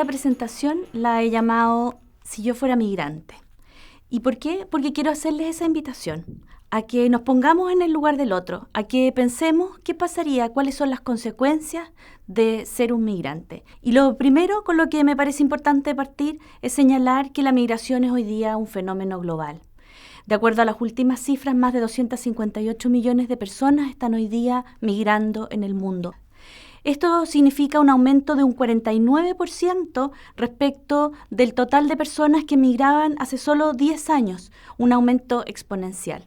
esta presentación la he llamado Si yo fuera migrante. ¿Y por qué? Porque quiero hacerles esa invitación a que nos pongamos en el lugar del otro, a que pensemos qué pasaría, cuáles son las consecuencias de ser un migrante. Y lo primero con lo que me parece importante partir es señalar que la migración es hoy día un fenómeno global. De acuerdo a las últimas cifras, más de 258 millones de personas están hoy día migrando en el mundo. Esto significa un aumento de un 49% respecto del total de personas que migraban hace solo 10 años, un aumento exponencial.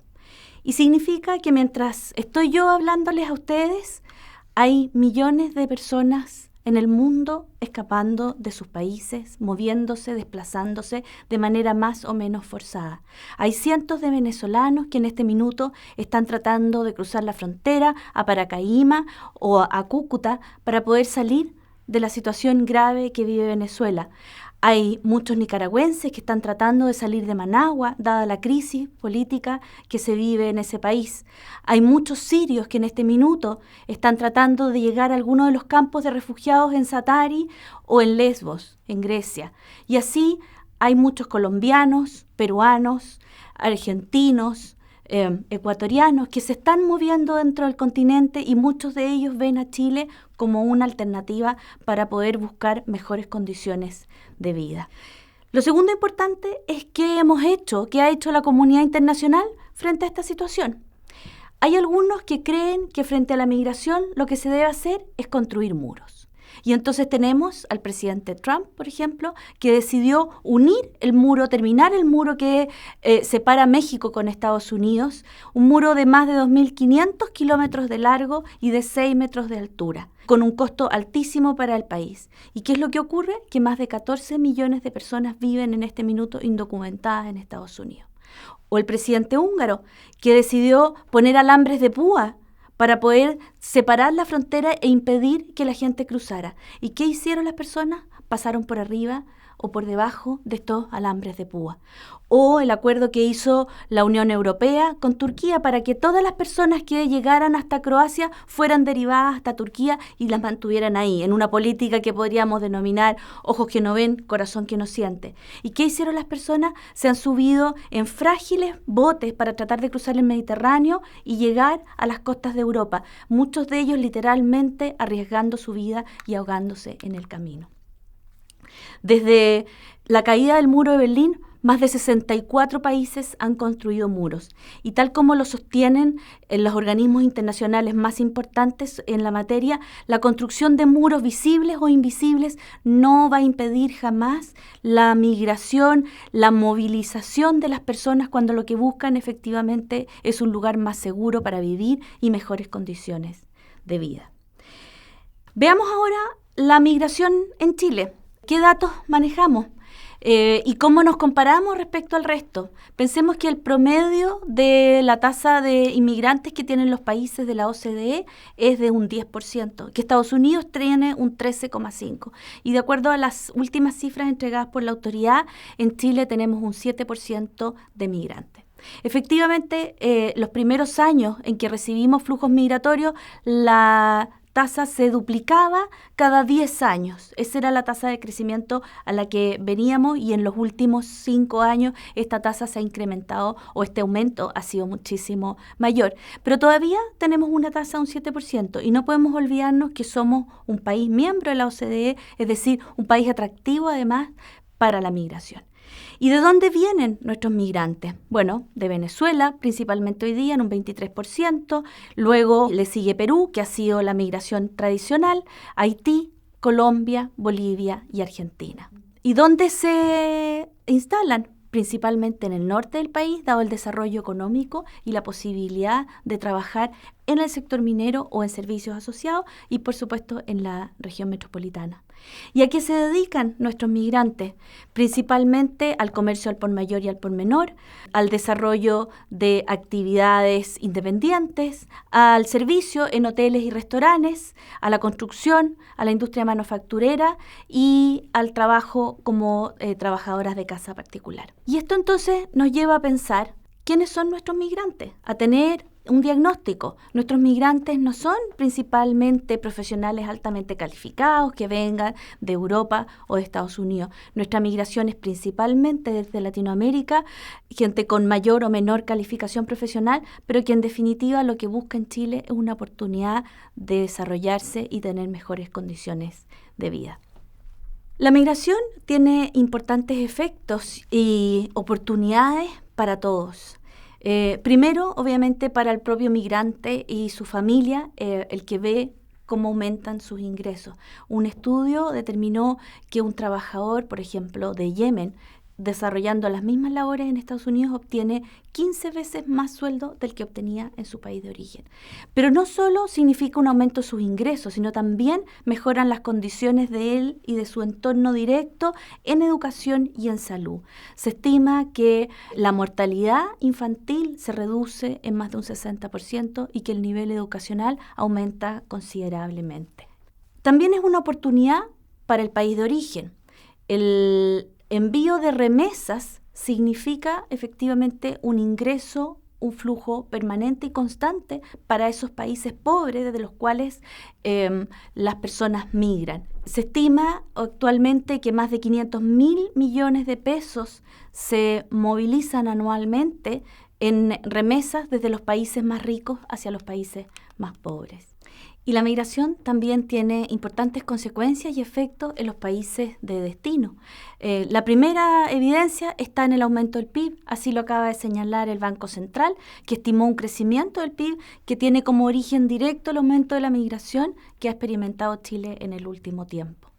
Y significa que mientras estoy yo hablándoles a ustedes, hay millones de personas en el mundo escapando de sus países, moviéndose, desplazándose de manera más o menos forzada. Hay cientos de venezolanos que en este minuto están tratando de cruzar la frontera a Paracaíma o a Cúcuta para poder salir de la situación grave que vive Venezuela. Hay muchos nicaragüenses que están tratando de salir de Managua, dada la crisis política que se vive en ese país. Hay muchos sirios que en este minuto están tratando de llegar a alguno de los campos de refugiados en Zatari o en Lesbos, en Grecia. Y así hay muchos colombianos, peruanos, argentinos, ecuatorianos que se están moviendo dentro del continente y muchos de ellos ven a Chile como una alternativa para poder buscar mejores condiciones de vida. Lo segundo importante es qué ha hecho la comunidad internacional frente a esta situación. Hay algunos que creen que frente a la migración lo que se debe hacer es construir muros. Y entonces tenemos al presidente Trump, por ejemplo, que decidió unir el muro, terminar el muro que separa México con Estados Unidos, un muro de más de 2.500 kilómetros de largo y de 6 metros de altura, con un costo altísimo para el país. ¿Y qué es lo que ocurre? Que más de 14 millones de personas viven en este minuto indocumentadas en Estados Unidos. O el presidente húngaro, que decidió poner alambres de púa para poder separar la frontera e impedir que la gente cruzara. ¿Y qué hicieron las personas? Pasaron por arriba o por debajo de estos alambres de púa. O el acuerdo que hizo la Unión Europea con Turquía para que todas las personas que llegaran hasta Croacia fueran derivadas hasta Turquía y las mantuvieran ahí, en una política que podríamos denominar ojos que no ven, corazón que no siente. ¿Y qué hicieron las personas? Se han subido en frágiles botes para tratar de cruzar el Mediterráneo y llegar a las costas de Europa, muchos de ellos literalmente arriesgando su vida y ahogándose en el camino. Desde la caída del muro de Berlín, más de 64 países han construido muros. Y tal como lo sostienen los organismos internacionales más importantes en la materia, la construcción de muros visibles o invisibles no va a impedir jamás la migración, la movilización de las personas cuando lo que buscan efectivamente es un lugar más seguro para vivir y mejores condiciones de vida. Veamos ahora la migración en Chile. ¿Qué datos manejamos? ¿Y cómo nos comparamos respecto al resto? Pensemos que el promedio de la tasa de inmigrantes que tienen los países de la OCDE es de un 10%, que Estados Unidos tiene un 13,5%. Y de acuerdo a las últimas cifras entregadas por la autoridad, en Chile tenemos un 7% de migrantes. Efectivamente, los primeros años en que recibimos flujos migratorios, la tasa se duplicaba cada 10 años. Esa era la tasa de crecimiento a la que veníamos y en los últimos 5 años esta tasa se ha incrementado o este aumento ha sido muchísimo mayor. Pero todavía tenemos una tasa de un 7% y no podemos olvidarnos que somos un país miembro de la OCDE, es decir, un país atractivo además para la migración. ¿Y de dónde vienen nuestros migrantes? Bueno, de Venezuela, principalmente hoy día en un 23%, luego le sigue Perú, que ha sido la migración tradicional, Haití, Colombia, Bolivia y Argentina. ¿Y dónde se instalan? Principalmente en el norte del país, dado el desarrollo económico y la posibilidad de trabajar en el sector minero o en servicios asociados y, por supuesto, en la región metropolitana. ¿Y a qué se dedican nuestros migrantes? Principalmente al comercio al por mayor y al por menor, al desarrollo de actividades independientes, al servicio en hoteles y restaurantes, a la construcción, a la industria manufacturera y al trabajo como trabajadoras de casa particular. Y esto entonces nos lleva a pensar, ¿quiénes son nuestros migrantes? A tener un diagnóstico. Nuestros migrantes no son principalmente profesionales altamente calificados que vengan de Europa o de Estados Unidos. Nuestra migración es principalmente desde Latinoamérica, gente con mayor o menor calificación profesional, pero que en definitiva lo que busca en Chile es una oportunidad de desarrollarse y tener mejores condiciones de vida. La migración tiene importantes efectos y oportunidades para todos. Primero, obviamente, para el propio migrante y su familia, el que ve cómo aumentan sus ingresos. Un estudio determinó que un trabajador, por ejemplo, de Yemen, desarrollando las mismas labores en Estados Unidos, obtiene 15 veces más sueldo del que obtenía en su país de origen. Pero no solo significa un aumento de sus ingresos, sino también mejoran las condiciones de él y de su entorno directo en educación y en salud. Se estima que la mortalidad infantil se reduce en más de un 60% y que el nivel educacional aumenta considerablemente. También es una oportunidad para el país de origen. El envío de remesas significa efectivamente un ingreso, un flujo permanente y constante para esos países pobres desde los cuales las personas migran. Se estima actualmente que más de 500.000 millones de pesos se movilizan anualmente en remesas desde los países más ricos hacia los países más pobres. Y la migración también tiene importantes consecuencias y efectos en los países de destino. La primera evidencia está en el aumento del PIB, así lo acaba de señalar el Banco Central, que estimó un crecimiento del PIB que tiene como origen directo el aumento de la migración que ha experimentado Chile en el último tiempo.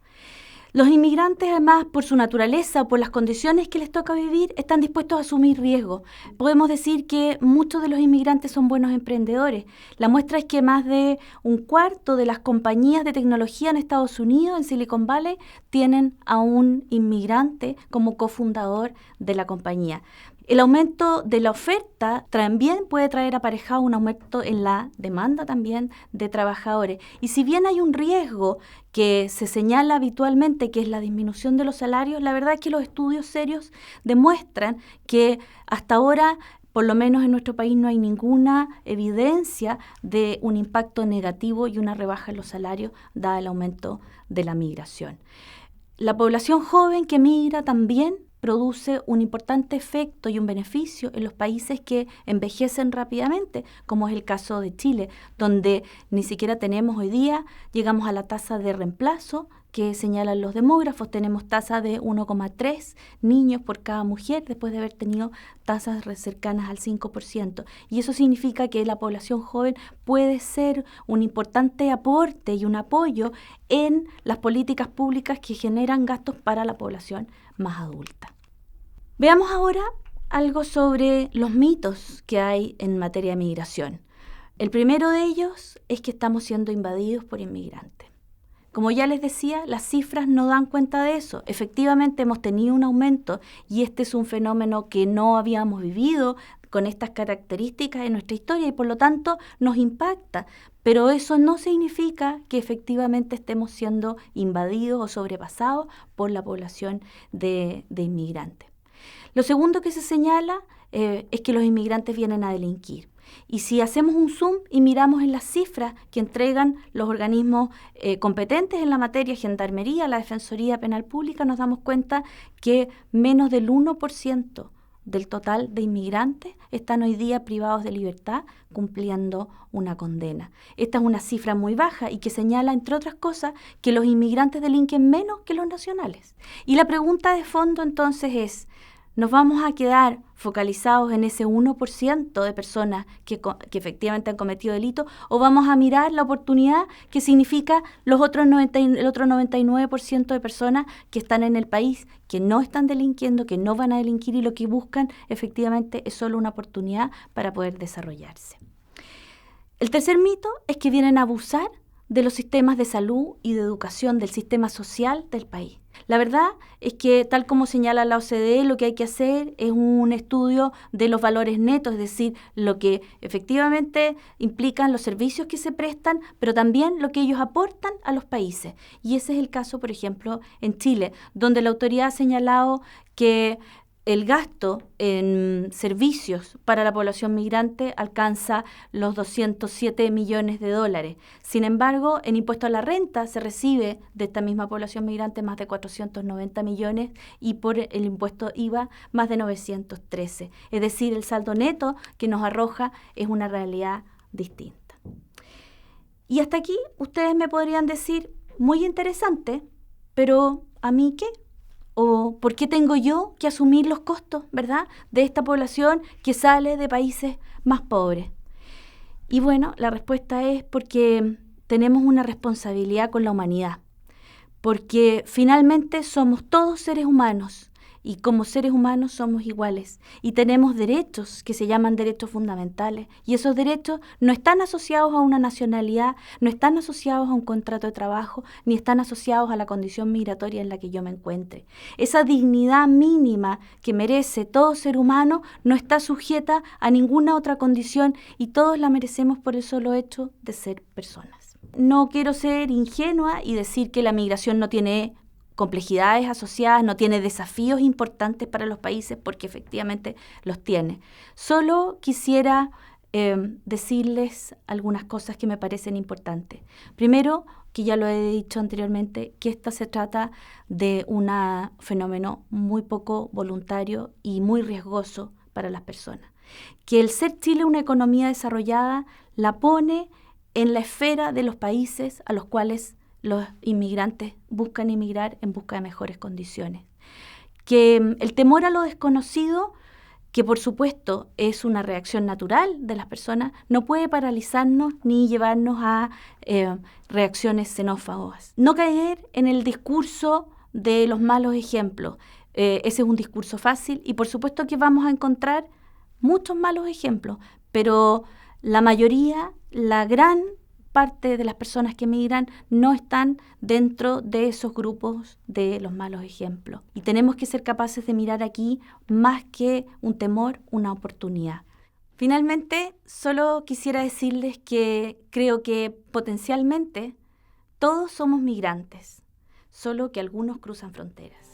Los inmigrantes, además, por su naturaleza o por las condiciones que les toca vivir, están dispuestos a asumir riesgos. Podemos decir que muchos de los inmigrantes son buenos emprendedores. La muestra es que más de un cuarto de las compañías de tecnología en Estados Unidos, en Silicon Valley, tienen a un inmigrante como cofundador de la compañía. El aumento de la oferta también puede traer aparejado un aumento en la demanda también de trabajadores. Y si bien hay un riesgo que se señala habitualmente, que es la disminución de los salarios, la verdad es que los estudios serios demuestran que hasta ahora, por lo menos en nuestro país, no hay ninguna evidencia de un impacto negativo y una rebaja en los salarios dado el aumento de la migración. La población joven que migra también produce un importante efecto y un beneficio en los países que envejecen rápidamente, como es el caso de Chile, donde ni siquiera tenemos hoy día, llegamos a la tasa de reemplazo que señalan los demógrafos, tenemos tasa de 1,3 niños por cada mujer después de haber tenido tasas cercanas al 5%. Y eso significa que la población joven puede ser un importante aporte y un apoyo en las políticas públicas que generan gastos para la población más adulta. Veamos ahora algo sobre los mitos que hay en materia de migración. El primero de ellos es que estamos siendo invadidos por inmigrantes. Como ya les decía, las cifras no dan cuenta de eso. Efectivamente hemos tenido un aumento y este es un fenómeno que no habíamos vivido con estas características en nuestra historia y por lo tanto nos impacta. Pero eso no significa que efectivamente estemos siendo invadidos o sobrepasados por la población de inmigrantes. Lo segundo que se señala es que los inmigrantes vienen a delinquir. Y si hacemos un zoom y miramos en las cifras que entregan los organismos competentes en la materia, Gendarmería, la Defensoría Penal Pública, nos damos cuenta que menos del 1% del total de inmigrantes están hoy día privados de libertad cumpliendo una condena. Esta es una cifra muy baja y que señala, entre otras cosas, que los inmigrantes delinquen menos que los nacionales. Y la pregunta de fondo entonces es, ¿nos vamos a quedar focalizados en ese 1% de personas que efectivamente han cometido delito o vamos a mirar la oportunidad que significa el otro 99% de personas que están en el país, que no están delinquiendo, que no van a delinquir y lo que buscan efectivamente es solo una oportunidad para poder desarrollarse? El tercer mito es que vienen a abusar de los sistemas de salud y de educación, del sistema social del país. La verdad es que, tal como señala la OCDE, lo que hay que hacer es un estudio de los valores netos, es decir, lo que efectivamente implican los servicios que se prestan, pero también lo que ellos aportan a los países. Y ese es el caso, por ejemplo, en Chile, donde la autoridad ha señalado que el gasto en servicios para la población migrante alcanza los 207 millones de dólares. Sin embargo, en impuesto a la renta se recibe de esta misma población migrante más de 490 millones y por el impuesto IVA más de 913. Es decir, el saldo neto que nos arroja es una realidad distinta. Y hasta aquí ustedes me podrían decir, muy interesante, pero ¿a mí qué? ¿O por qué tengo yo que asumir los costos, verdad, de esta población que sale de países más pobres? Y bueno, la respuesta es porque tenemos una responsabilidad con la humanidad, porque finalmente somos todos seres humanos y como seres humanos somos iguales y tenemos derechos que se llaman derechos fundamentales y esos derechos no están asociados a una nacionalidad, no están asociados a un contrato de trabajo, ni están asociados a la condición migratoria en la que yo me encuentre. Esa dignidad mínima que merece todo ser humano no está sujeta a ninguna otra condición y todos la merecemos por el solo hecho de ser personas. No quiero ser ingenua y decir que la migración no tiene complejidades asociadas, no tiene desafíos importantes para los países, porque efectivamente los tiene. Solo quisiera decirles algunas cosas que me parecen importantes. Primero, que ya lo he dicho anteriormente, que esta se trata de un fenómeno muy poco voluntario y muy riesgoso para las personas. Que el ser Chile una economía desarrollada la pone en la esfera de los países a los cuales los inmigrantes buscan emigrar en busca de mejores condiciones. Que el temor a lo desconocido, que por supuesto es una reacción natural de las personas, no puede paralizarnos ni llevarnos a reacciones xenófobas. No caer en el discurso de los malos ejemplos. Ese es un discurso fácil y por supuesto que vamos a encontrar muchos malos ejemplos, pero la mayoría, la gran parte de las personas que migran no están dentro de esos grupos de los malos ejemplos. Y tenemos que ser capaces de mirar aquí más que un temor, una oportunidad. Finalmente, solo quisiera decirles que creo que potencialmente todos somos migrantes, solo que algunos cruzan fronteras.